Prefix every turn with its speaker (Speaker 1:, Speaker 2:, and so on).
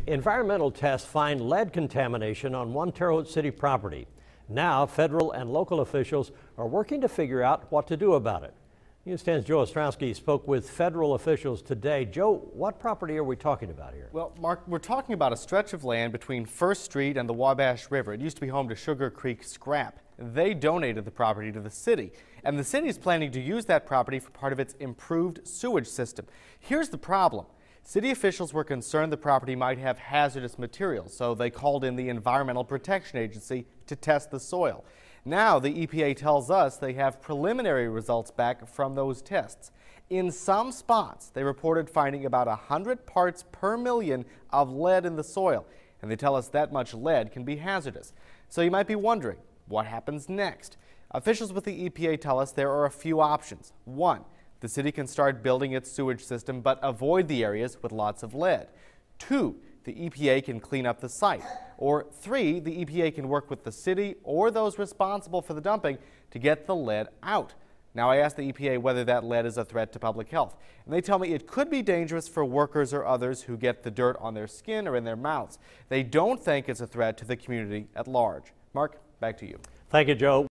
Speaker 1: Environmental tests find lead contamination on one Terre Haute City property. Now, federal and local officials are working to figure out what to do about it. News 10's Joe Ostrowski spoke with federal officials today. Joe, what property are we talking about here?
Speaker 2: Well, Mark, we're talking about a stretch of land between First Street and the Wabash River. It used to be home to Sugar Creek Scrap. They donated the property to the city, and the city is planning to use that property for part of its improved sewage system. Here's the problem. City officials were concerned the property might have hazardous materials, so they called in the Environmental Protection Agency to test the soil. Now the EPA tells us they have preliminary results back from those tests. In some spots, they reported finding about 100 parts per million of lead in the soil, and they tell us that much lead can be hazardous. So you might be wondering, what happens next? Officials with the EPA tell us there are a few options. One, the city can start building its sewage system but avoid the areas with lots of lead. Two, the EPA can clean up the site. Or three, the EPA can work with the city or those responsible for the dumping to get the lead out. Now, I asked the EPA whether that lead is a threat to public health, and they tell me it could be dangerous for workers or others who get the dirt on their skin or in their mouths. They don't think it's a threat to the community at large. Mark, back to you.
Speaker 1: Thank you, Joe.